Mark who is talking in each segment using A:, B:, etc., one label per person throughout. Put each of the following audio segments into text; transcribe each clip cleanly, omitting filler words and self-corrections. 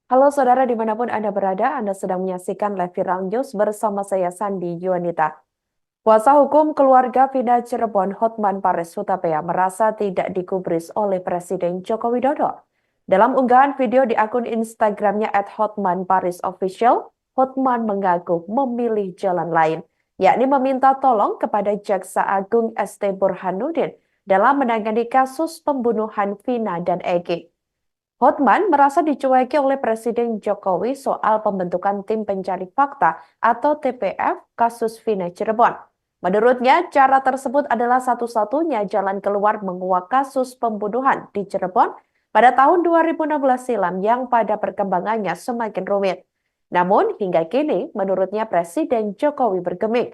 A: Halo saudara dimanapun Anda berada, Anda sedang menyaksikan live viral news bersama saya Sandi Yuanita. Kuasa hukum keluarga Vina Cirebon Hotman Paris Hutapea merasa tidak digubris oleh Presiden Joko Widodo. Dalam unggahan video di akun Instagramnya @hotmanparisofficial, Hotman mengaku memilih jalan lain, yakni meminta tolong kepada Jaksa Agung ST Burhanuddin dalam menangani kasus pembunuhan Vina dan Egi. Hotman merasa dicueki oleh Presiden Jokowi soal pembentukan tim pencari fakta atau TPF kasus Vina Cirebon. Menurutnya, cara tersebut adalah satu-satunya jalan keluar menguak kasus pembunuhan di Cirebon pada tahun 2016 silam yang pada perkembangannya semakin rumit. Namun, hingga kini, menurutnya Presiden Jokowi bergeming.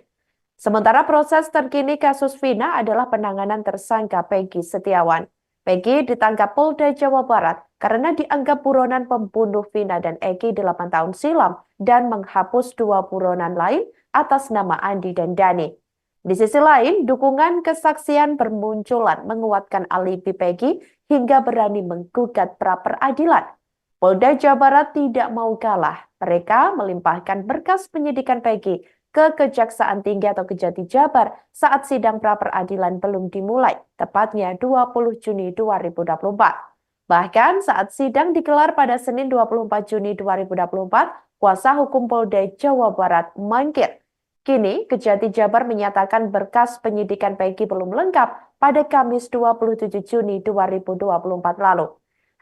A: Sementara proses terkini kasus Vina adalah penanganan tersangka Peggy Setiawan. Peggy ditangkap Polda Jawa Barat karena dianggap buronan pembunuh Vina dan Egi 8 tahun silam dan menghapus 2 buronan lain atas nama Andi dan Dani. Di sisi lain, dukungan kesaksian bermunculan menguatkan alibi Peggy hingga berani menggugat pra peradilan. Polda Jawa Barat tidak mau kalah. Mereka melimpahkan berkas penyidikan Peggy ke Kejaksaan Tinggi atau Kejati Jabar saat sidang pra-peradilan belum dimulai, tepatnya 20 Juni 2024. Bahkan saat sidang digelar pada Senin 24 Juni 2024, kuasa hukum Polda Jawa Barat mangkir. Kini, Kejati Jabar menyatakan berkas penyidikan Peggy belum lengkap pada Kamis 27 Juni 2024 lalu.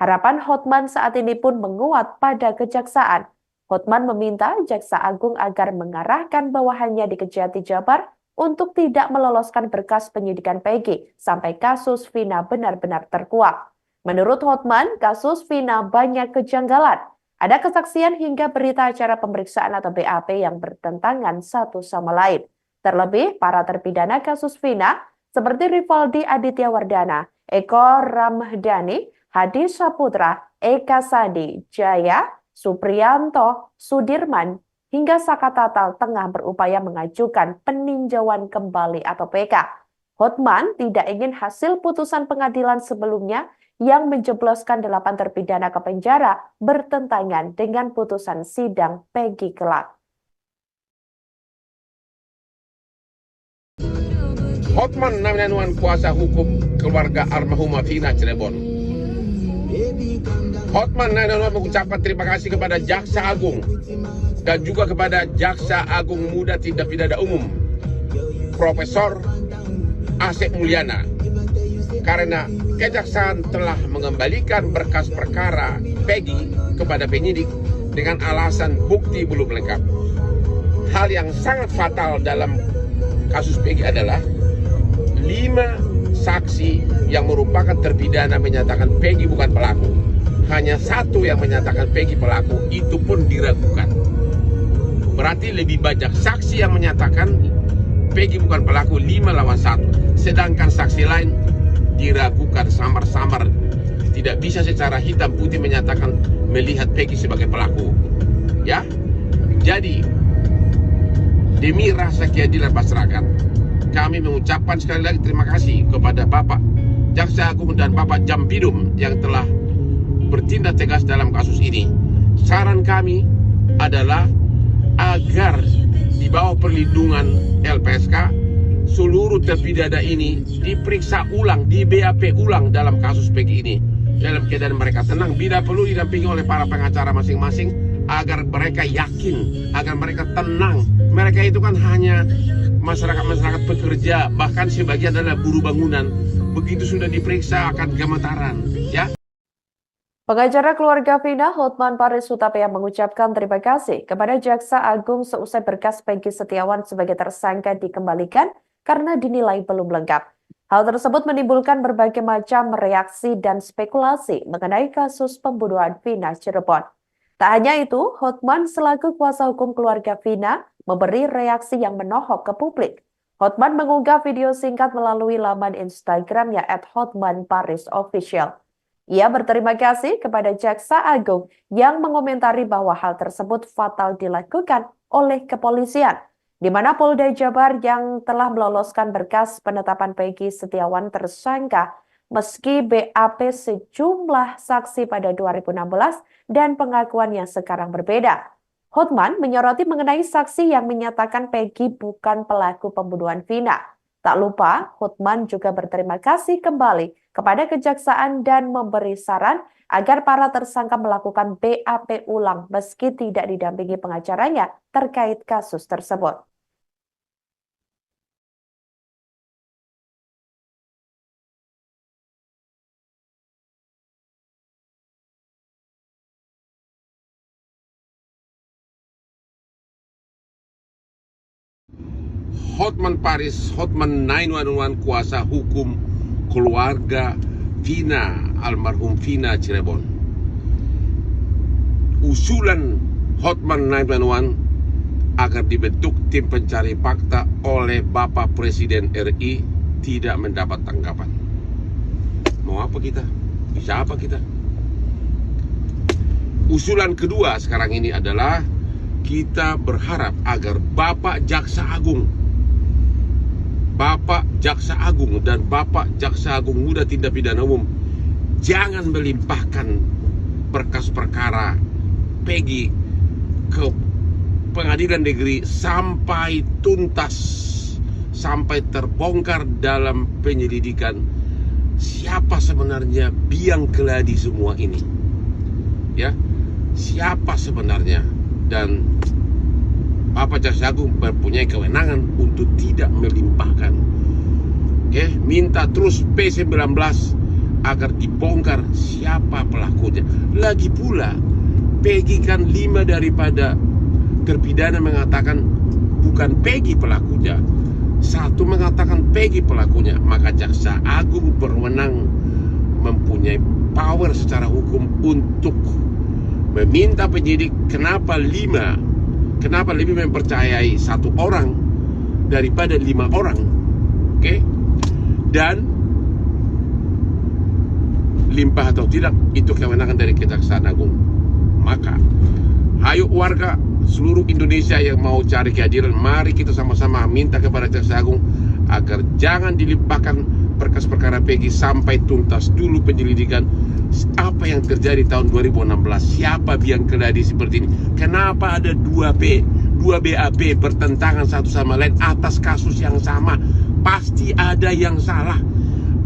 A: Harapan Hotman saat ini pun menguat pada kejaksaan. Hotman meminta Jaksa Agung agar mengarahkan bawahannya di Kejati Jabar untuk tidak meloloskan berkas penyidikan Peggy sampai kasus Vina benar-benar terkuak. Menurut Hotman, kasus Vina banyak kejanggalan. Ada kesaksian hingga berita acara pemeriksaan atau BAP yang bertentangan satu sama lain. Terlebih, para terpidana kasus Vina seperti Rivaldi Aditya Wardana, Eko Ramdhani, Hadi Saputra, Eka Sadi, Jaya, Supriyanto, Sudirman, hingga Saka Tatal tengah berupaya mengajukan peninjauan kembali atau PK. Hotman tidak ingin hasil putusan pengadilan sebelumnya yang menjebloskan 8 terpidana ke penjara bertentangan dengan putusan sidang Peggy kelak.
B: Hotman Namianuan kuasa hukum keluarga almarhumah Vina Cirebon. Hotman Namianuan mengucapkan terima kasih kepada Jaksa Agung dan juga kepada Jaksa Agung Muda Tindak Pidana Umum Profesor Asep Mulyana karena kejaksaan telah mengembalikan berkas perkara Peggy kepada penyidik dengan alasan bukti belum lengkap. Hal yang sangat fatal dalam kasus Peggy adalah 5 saksi yang merupakan terpidana menyatakan Peggy bukan pelaku. Hanya 1 yang menyatakan Peggy pelaku, itu pun diragukan. Berarti lebih banyak saksi yang menyatakan Peggy bukan pelaku, 5 lawan 1. Sedangkan saksi lain diragukan samar-samar. Tidak bisa secara hitam putih menyatakan melihat Peggy sebagai pelaku. Ya, jadi demi rasa keadilan masyarakat, kami mengucapkan sekali lagi terima kasih kepada Bapak Jaksa Agung dan Bapak Jampidum yang telah bertindak tegas dalam kasus ini. Saran kami adalah agar di bawah perlindungan LPSK seluruh terpidana ini diperiksa ulang, di BAP ulang dalam kasus Peggy ini dalam keadaan mereka tenang, bila perlu didampingi oleh para pengacara masing-masing agar mereka yakin, agar mereka tenang. Mereka itu kan hanya masyarakat pekerja, bahkan sebagian adalah buruh bangunan. Begitu sudah diperiksa akan gemetaran, ya.
A: Pengacara keluarga Vina, Hotman Paris Hutapea mengucapkan terima kasih kepada Jaksa Agung seusai berkas Peggy Setiawan sebagai tersangka dikembalikan karena dinilai belum lengkap. Hal tersebut menimbulkan berbagai macam reaksi dan spekulasi mengenai kasus pembunuhan Vina Cirebon. Tak hanya itu, Hotman selaku kuasa hukum keluarga Vina memberi reaksi yang menohok ke publik. Hotman mengunggah video singkat melalui laman Instagramnya @hotmanparisofficial. Ia berterima kasih kepada Jaksa Agung yang mengomentari bahwa hal tersebut fatal dilakukan oleh kepolisian, di mana Polda Jabar yang telah meloloskan berkas penetapan Peggy Setiawan tersangka meski BAP sejumlah saksi pada 2016 dan pengakuan yang sekarang berbeda. Hotman menyoroti mengenai saksi yang menyatakan Peggy bukan pelaku pembunuhan Vina. Tak lupa, Hotman juga berterima kasih kembali kepada kejaksaan dan memberi saran agar para tersangka melakukan BAP ulang meski tidak didampingi pengacaranya terkait kasus tersebut.
B: Hotman Paris, Hotman 911 kuasa hukum keluarga Vina, almarhum Vina Cirebon. Usulan Hotman 911 agar dibentuk tim pencari fakta oleh Bapak Presiden RI tidak mendapat tanggapan. Mau apa kita? Bisa apa kita? Usulan kedua sekarang ini adalah kita berharap agar Bapak Jaksa Agung dan Bapak Jaksa Agung Muda Tindak Pidana Umum jangan melimpahkan berkas perkara Peggy ke pengadilan negeri sampai tuntas, sampai terbongkar dalam penyelidikan siapa sebenarnya biang keladi semua ini. Ya, siapa sebenarnya, dan Bapak Jaksa Agung mempunyai kewenangan untuk tidak melimpahkan. Minta terus P19 agar dibongkar siapa pelakunya. Lagi pula, Peggy kan 5 daripada terpidana mengatakan bukan Peggy pelakunya. 1 mengatakan Peggy pelakunya. Maka Jaksa Agung berwenang, mempunyai power secara hukum untuk meminta penyidik kenapa lebih mempercayai 1 orang daripada 5 orang. Dan limpah atau tidak itu kewenangan dari Kejaksaan Agung. Maka hayo warga seluruh Indonesia yang mau cari keadilan, mari kita sama-sama minta kepada Jaksa Agung agar jangan dilimpahkan berkas perkara Peggy sampai tuntas dulu penyelidikan apa yang terjadi tahun 2016. Siapa biang keladi seperti ini? Kenapa ada 2 BAP bertentangan satu sama lain atas kasus yang sama? Pasti ada yang salah.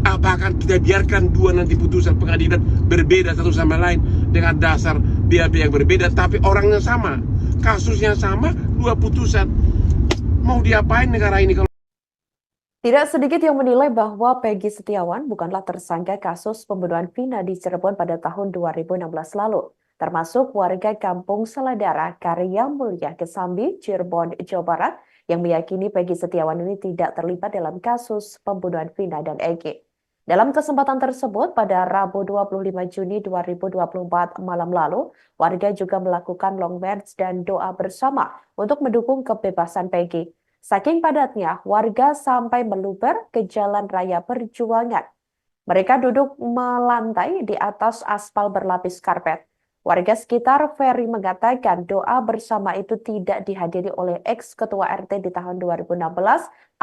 B: Apakah kita biarkan 2 nanti putusan pengadilan berbeda satu sama lain dengan dasar BAP yang berbeda, tapi orangnya sama, kasusnya sama, 2 putusan? Mau diapain negara ini kalau...
A: Tidak sedikit yang menilai bahwa Peggy Setiawan bukanlah tersangka kasus pembunuhan Vina di Cirebon pada tahun 2016 lalu, termasuk warga kampung Seladara, Karya Mulia, Kesambi, Cirebon, Jawa Barat, yang meyakini Peggy Setiawan ini tidak terlibat dalam kasus pembunuhan Vina dan Egy. Dalam kesempatan tersebut, pada Rabu 25 Juni 2024 malam lalu, warga juga melakukan long march dan doa bersama untuk mendukung kebebasan Peggy. Saking padatnya, warga sampai meluber ke Jalan Raya Perjuangan. Mereka duduk melantai di atas aspal berlapis karpet. Warga sekitar Ferry mengatakan doa bersama itu tidak dihadiri oleh ex-ketua RT di tahun 2016,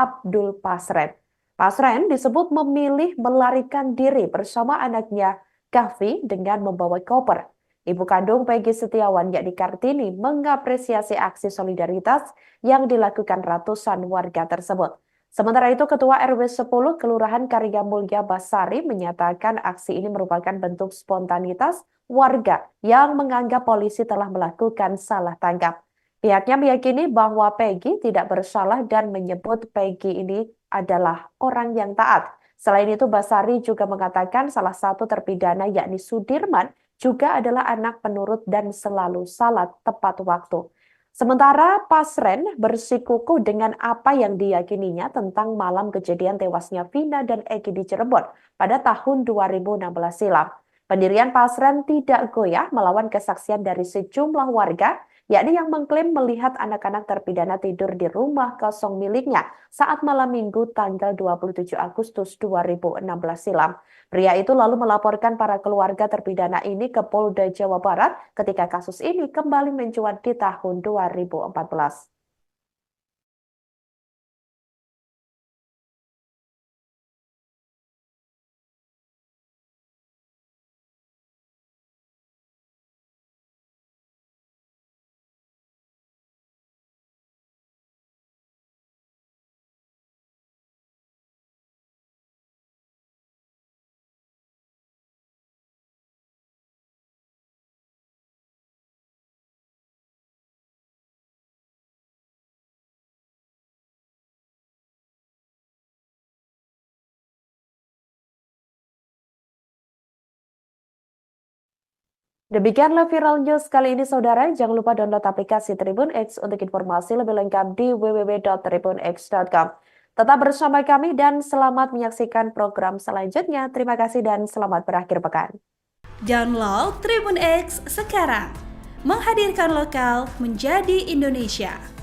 A: Abdul Pasren. Pasren disebut memilih melarikan diri bersama anaknya, Kahfi, dengan membawa koper. Ibu kandung Peggy Setiawan, yakni Kartini, mengapresiasi aksi solidaritas yang dilakukan ratusan warga tersebut. Sementara itu, Ketua RW 10 Kelurahan Karya Mulia Basari menyatakan aksi ini merupakan bentuk spontanitas warga yang menganggap polisi telah melakukan salah tangkap. Pihaknya meyakini bahwa Peggy tidak bersalah dan menyebut Peggy ini adalah orang yang taat. Selain itu, Basari juga mengatakan salah satu terpidana yakni Sudirman juga adalah anak penurut dan selalu salat tepat waktu. Sementara Pasren bersikukuh dengan apa yang diyakininya tentang malam kejadian tewasnya Vina dan Egy di Cirebon pada tahun 2016 silam. Pendirian Pasren tidak goyah melawan kesaksian dari sejumlah warga, yakni yang mengklaim melihat anak-anak terpidana tidur di rumah kosong miliknya saat malam Minggu tanggal 27 Agustus 2016 silam. Pria itu lalu melaporkan para keluarga terpidana ini ke Polda Jawa Barat ketika kasus ini kembali mencuat di tahun 2014. Demikianlah Viral News kali ini, saudara. Jangan lupa download aplikasi Tribun X untuk informasi lebih lengkap di www.tribunx.com. Tetap bersama kami dan selamat menyaksikan program selanjutnya. Terima kasih dan selamat berakhir pekan.
C: Download Tribun X sekarang, menghadirkan lokal menjadi Indonesia.